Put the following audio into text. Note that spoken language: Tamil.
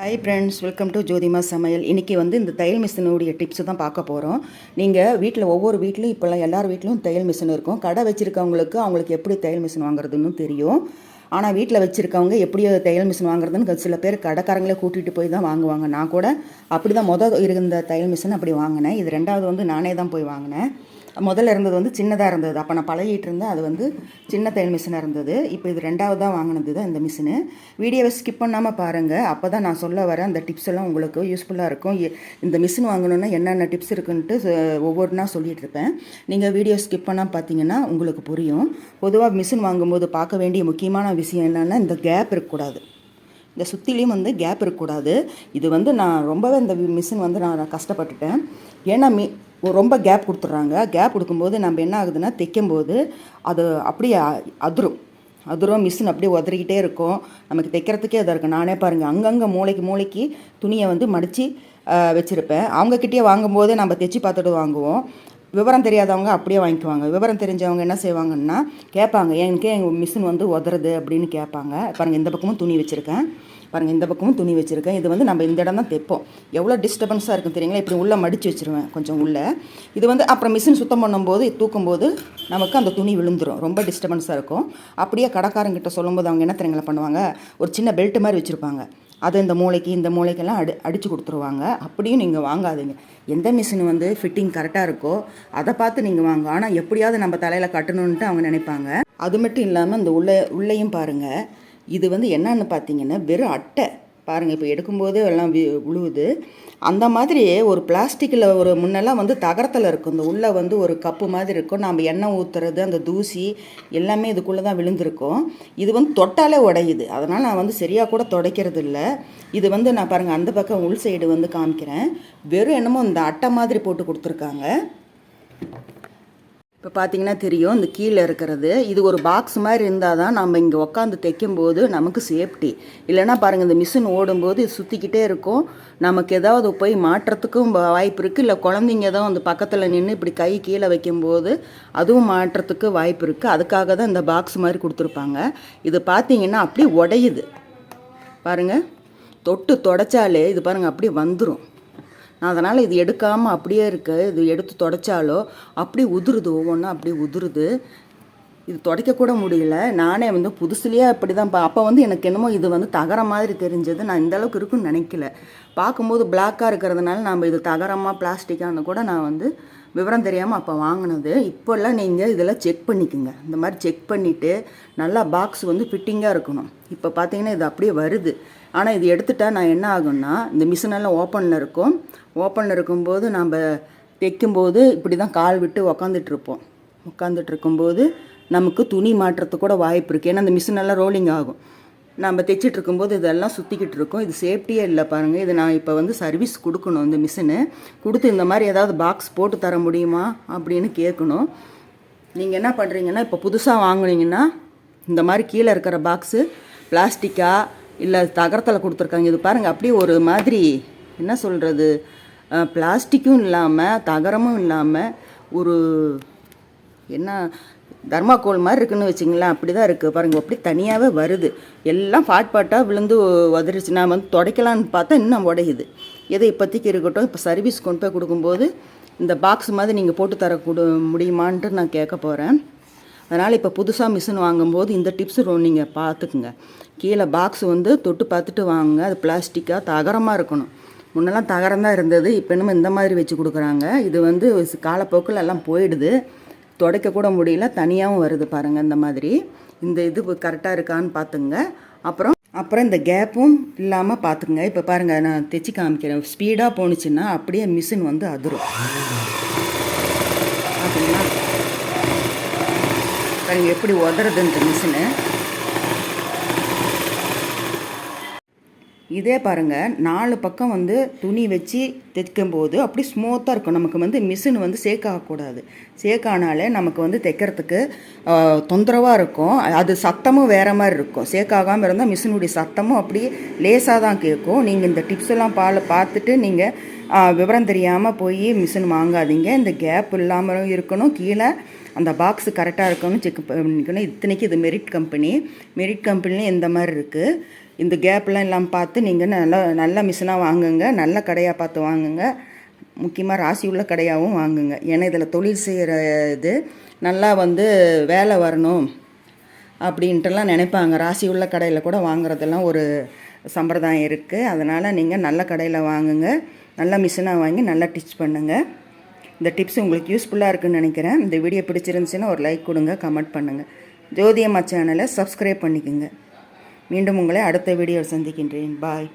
ஹை ஃப்ரெண்ட்ஸ், வெல்கம் டு ஜோதிமா சமையல். இன்றைக்கி இந்த தையல் மிஷினுடைய டிப்ஸு தான் பார்க்க போகிறோம். நீங்கள் வீட்டில் ஒவ்வொரு வீட்லையும் இப்போல்லாம் எல்லார் வீட்லையும் தையல் மிஷின் இருக்கும். கடை வச்சுருக்கவங்களுக்கு அவங்களுக்கு எப்படி தையல் மிஷின் வாங்குறதுன்னு தெரியும். ஆனால் வீட்டில் வச்சுருக்கவங்க எப்படி தையல் மிஷின் வாங்குறதுன்னு சில பேர் கடைக்காரங்களே கூட்டிகிட்டு போய் தான் வாங்குவாங்க. நான் கூட அப்படி தான் இருந்த தையல் மிஷின் அப்படி வாங்கினேன். இது ரெண்டாவது நானே தான் போய் வாங்கினேன். முதல்ல இருந்தது சின்னதாக இருந்தது. அப்போ நான் பழகிட்டு இருந்தேன். அது சின்ன தையல் மிஷினாக இருந்தது. இப்போ இது ரெண்டாவது தான் வாங்கினது தான் இந்த மிஷினு. வீடியோவை ஸ்கிப் பண்ணாமல் பாருங்கள். அப்போ தான் நான் சொல்ல வரேன் அந்த டிப்ஸ் எல்லாம் உங்களுக்கு யூஸ்ஃபுல்லாக இருக்கும். இந்த மிஷின் வாங்கணுன்னா என்னென்ன டிப்ஸ் இருக்குன்ட்டு ஒவ்வொன்றா சொல்லிகிட்டு இருப்பேன். நீங்கள் வீடியோ ஸ்கிப் பண்ணால் பார்த்தீங்கன்னா உங்களுக்கு புரியும். பொதுவாக மிஷின் வாங்கும்போது பார்க்க வேண்டிய முக்கியமான விஷயம் என்னென்னா, இந்த கேப் இருக்கக்கூடாது. இந்த சுற்றிலையும் கேப் இருக்கக்கூடாது. இது நான் ரொம்பவே இந்த மிஷின் நான் கஷ்டப்பட்டுட்டேன். ஏன்னா ரொம்ப கேப் கொடுத்துட்றாங்க. கேப் கொடுக்கும்போது நம்ம என்ன ஆகுதுன்னா, தைக்கும்போது அது அப்படியே அதிரும். மிஷின் அப்படியே உதறிக்கிட்டே இருக்கும். நமக்கு தைக்கிறதுக்கே இதாக இருக்கும். நானே பாருங்கள், அங்கங்கே மூளைக்கு துணியை மடித்து வச்சுருப்பேன். அவங்கக்கிட்டே வாங்கும்போது நம்ம தைச்சி பார்த்துட்டு வாங்குவோம். விவரம் தெரியாதவங்க அப்படியே வாங்கிக்குவாங்க. விவரம் தெரிஞ்சவங்க என்ன செய்வாங்கன்னா, கேட்பாங்க, எங்கள் மிஷின் உதறது அப்படின்னு கேட்பாங்க. பாருங்கள், இந்த பக்கமும் துணி வச்சுருக்கேன். பாருங்கள், இந்த பக்கமும் துணி வச்சுருக்கேன். இது நம்ம இந்த இடம் தான் தைப்போம். எவ்வளோ டிஸ்டர்பன்ஸாக இருக்கும் தெரியுங்களா? இப்படி உள்ளே மடித்து வச்சுருவேன் கொஞ்சம் உள்ளே. இது அப்புறம் மிஷின் சுத்தம் பண்ணும்போது தூக்கும்போது நமக்கு அந்த துணி விழுந்துடும். ரொம்ப டிஸ்டர்பன்ஸாக இருக்கும். அப்படியே கடைக்காரங்கிட்ட சொல்லும்போது அவங்க என்ன தெரியுங்களா பண்ணுவாங்க, ஒரு சின்ன பெல்ட் மாதிரி வச்சுருப்பாங்க. அதை இந்த மூளைக்கெல்லாம் அடித்து கொடுத்துருவாங்க. அப்படியும் நீங்கள் வாங்காதீங்க. எந்த மிஷின் ஃபிட்டிங் கரெக்டாக இருக்கோ அதை பார்த்து நீங்கள் வாங்க. ஆனால் எப்படியாவது நம்ம தலையில் கட்டணுன்ட்டு அவங்க நினைப்பாங்க. அது மட்டும் இல்லாமல் இந்த உள்ளேயும் பாருங்கள். இது என்னன்னு பார்த்தீங்கன்னா, வெறும் அட்டை பாருங்கள். இப்போ எடுக்கும்போது எல்லாம் விழுவுது. அந்த மாதிரி ஒரு பிளாஸ்டிக்கில் ஒரு முன்னெல்லாம் தகரத்தில் இருக்கும். இந்த உள்ளே ஒரு கப்பு மாதிரி இருக்கும். நம்ம எண்ணெய் ஊற்றுறது, அந்த தூசி எல்லாமே இதுக்குள்ளே தான் விழுந்திருக்கும். இது தொட்டாலே உடையுது. அதனால் நான் சரியாக கூட துடைக்கிறது இல்லை. இது நான் பாருங்கள், அந்த பக்கம் உள் சைடு காமிக்கிறேன். வெறும் என்னமோ இந்த அட்டை மாதிரி போட்டு கொடுத்துருக்காங்க. இப்போ பார்த்தீங்கன்னா தெரியும், இந்த கீழே இருக்கிறது இது ஒரு பாக்ஸ் மாதிரி இருந்தால் தான் நம்ம இங்கே உட்காந்து தைக்கும்போது நமக்கு சேஃப்டி. இல்லைன்னா பாருங்கள், இந்த மிஷின் ஓடும்போது இது சுற்றிக்கிட்டே இருக்கும். நமக்கு ஏதாவது போய் மாட்டுறதுக்கும் வாய்ப்பு இருக்குது. இல்லை குழந்தைங்க தான் பக்கத்தில் நின்று இப்படி கை கீழே வைக்கும்போது அதுவும் மாட்டுறதுக்கு வாய்ப்பு இருக்குது. அதுக்காக தான் இந்த பாக்ஸ் மாதிரி கொடுத்துருப்பாங்க. இது பார்த்தீங்கன்னா அப்படியே உடையுது பாருங்கள். தொட்டு தொடச்சாலே இது பாருங்கள் அப்படியே வந்துடும். அதனால் இது எடுக்காமல் அப்படியே இருக்குது. இது எடுத்து துடைச்சாலோ அப்படி உதிருது. ஒவ்வொன்றும் அப்படி உதிருது. இது துடைக்கக்கூட முடியல. நானே புதுசுலேயே அப்படி தான் அப்போ எனக்கு என்னமோ இது தகர மாதிரி தெரிஞ்சது. நான் இந்தளவுக்கு இருக்குன்னு நினைக்கல. பார்க்கும்போது பிளாக்காக இருக்கிறதுனால நம்ம இது தகரமாக பிளாஸ்டிக்கானு கூட நான் விவரம் தெரியாமல் அப்போ வாங்கினது. இப்போல்லாம் நீங்கள் இதெல்லாம் செக் பண்ணிக்கோங்க. இந்த மாதிரி செக் பண்ணிவிட்டு நல்லா பாக்ஸ் ஃபிட்டிங்காக இருக்கணும். இப்போ பார்த்தீங்கன்னா இது அப்படியே வருது. ஆனால் இது எடுத்துட்டால் நான் என்ன ஆகும்னா, இந்த மிஷினெல்லாம் ஓப்பனில் இருக்கும். ஓப்பனில் இருக்கும்போது நம்ம தைக்கும்போது இப்படி தான் கால் விட்டு உக்காந்துட்ருப்போம். உட்காந்துட்ருக்கும்போது நமக்கு துணி மாட்டுறதுக்கு கூட வாய்ப்பு இருக்குது. ஏன்னா அந்த மிஷினெல்லாம் ரோலிங் ஆகும். நம்ம தைச்சிட்டு இருக்கும்போது இதெல்லாம் சுற்றிக்கிட்டு இருக்கும். இது சேஃப்டியே இல்லை பாருங்கள். இது நான் இப்போ சர்வீஸ் கொடுக்கணும். இந்த மிஷினு கொடுத்து இந்த மாதிரி ஏதாவது பாக்ஸ் போட்டு தர முடியுமா அப்படின்னு கேட்கணும். நீங்கள் என்ன பண்ணுறீங்கன்னா, இப்போ புதுசாக வாங்குனீங்கன்னா இந்த மாதிரி கீழே இருக்கிற பாக்ஸு பிளாஸ்டிக்காக இல்லை தகரத்தில் கொடுத்துருக்காங்க. இது பாருங்கள், அப்படியே ஒரு மாதிரி என்ன சொல்கிறது, பிளாஸ்டிக்கும் இல்லாமல் தகரமும் இல்லாமல் ஒரு என்ன தர்மாக்கோல் மாதிரி இருக்குதுன்னு வச்சிங்களேன். அப்படி தான் இருக்குது பாருங்கள். அப்படி தனியாகவே வருது. எல்லாம் பாட்டாக விழுந்து உதறிச்சு. நான் துடைக்கலான்னு பார்த்தா இன்னும் உடையுது. எதை இப்போதைக்கு இருக்கட்டும். இப்போ சர்வீஸ் கொண்டு போய் கொடுக்கும்போது இந்த பாக்ஸ் மாதிரி நீங்கள் போட்டு தர முடியுமான்ட்டு நான் கேட்க போகிறேன். அதனால் இப்போ புதுசாக மிஷின் வாங்கும்போது இந்த டிப்ஸு நீங்கள் பார்த்துக்குங்க. கீழே பாக்ஸ் தொட்டு பார்த்துட்டு வாங்க. அது பிளாஸ்டிக்காக தகரமாக இருக்கணும். முன்னெல்லாம் தகரம் தான் இருந்தது. இப்போ இன்னும் இந்த மாதிரி வச்சு கொடுக்குறாங்க. இது காலப்போக்கில் எல்லாம் போயிடுது. துடைக்கக்கூட முடியல. தனியாகவும் வருது பாருங்கள். இந்த மாதிரி இந்த இது கரெக்டாக இருக்கான்னு பார்த்துங்க. அப்புறம் இந்த கேப்பும் இல்லாமல் பார்த்துக்குங்க. இப்போ பாருங்கள், நான் தைச்சி காமிக்கிறேன். ஸ்பீடாக போணுச்சுன்னா அப்படியே மிஷின் அதிரும். பார்த்தீங்களா பாருங்கள் எப்படி உதறதுன்ற மிஷினு. இதே பாருங்கள், 4 பக்கம் துணி வச்சு தைக்கும்போது அப்படி ஸ்மூத்தாக இருக்கும். நமக்கு மிஷின் சேக் ஆகக்கூடாது. சேக் ஆனாலே நமக்கு தைக்கிறதுக்கு தொந்தரவாக இருக்கும். அது சத்தமும் வேறு மாதிரி இருக்கும். சேக் ஆகாமல் இருந்தால் மிஷினுடைய சத்தமும் அப்படியே லேசாக தான் கேட்கும். நீங்கள் இந்த டிப்ஸ் எல்லாம் பார்த்துட்டு நீங்கள் விவரம் தெரியாமல் போய் மிஷின் வாங்காதீங்க. இந்த கேப் இல்லாமலும் இருக்கணும். கீழே அந்த பாக்ஸு கரெக்டாக இருக்கணும்னு செக் பண்ணிக்கணும். இத்தனைக்கு இது மெரிட் கம்பெனிலையும் இந்த மாதிரி இருக்குது. இந்த கேப்லாம் எல்லாம் பார்த்து நீங்கள் நல்ல மிஷினாக வாங்குங்க, நல்ல கடையாக பார்த்து வாங்குங்க. முக்கியமாக ராசி உள்ள கடையாகவும் வாங்குங்க. ஏன்னா இதில் தொழில் செய்கிற இது நல்லா வேலை வரணும் அப்படின்ட்டுலாம் நினைப்பாங்க. ராசி உள்ள கடையில் கூட வாங்குறதெல்லாம் ஒரு சம்பிரதாயம் இருக்குது. அதனால் நீங்கள் நல்ல கடையில் வாங்குங்க, நல்ல மிஷினாக வாங்கி நல்லா டிச் பண்ணுங்கள். இந்த டிப்ஸ் உங்களுக்கு யூஸ்ஃபுல்லாக இருக்குதுன்னு நினைக்கிறேன். இந்த வீடியோ பிடிச்சிருந்துச்சின்னா ஒரு லைக் கொடுங்க, கமெண்ட் பண்ணுங்கள். ஜோதியம்மா சேனலை சப்ஸ்கிரைப் பண்ணிக்கோங்க. மீண்டும் உங்களை அடுத்த வீடியோவில் சந்திக்கின்றேன். பாய்.